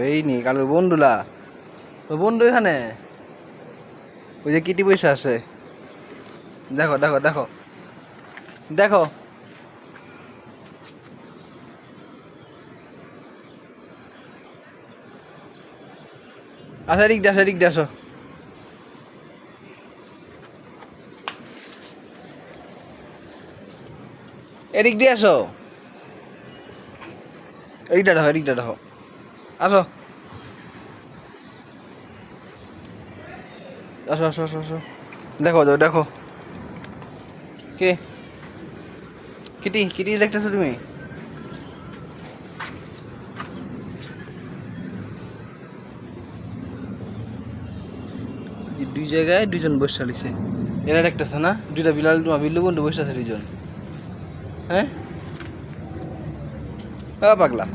এই নি কালুর বন্ধুলা, তো বন্ধু এখানে ওই যে কিটি পয়সা আছে, দেখো দেখো দেখো দেখো। আচ্ছা এদিক দিয়ে আসো, এদিক দিয়ে আসো। এদিক দিয়ে আসো, এদিকটা দেখো, এদিকটা দেখো, আসো আসো আসো আসো আসো। দেখো তো দেখো, কে কিটি, কিটি দেখতেছো তুমি? দুই জায়গায় দুইজন বসে লিছে, এরা দেখতেছে না? দুইটা বিলাল, তোমার বিল্লু বন্ধু বসে আছে দুইজন। হ্যাঁ পাগলা।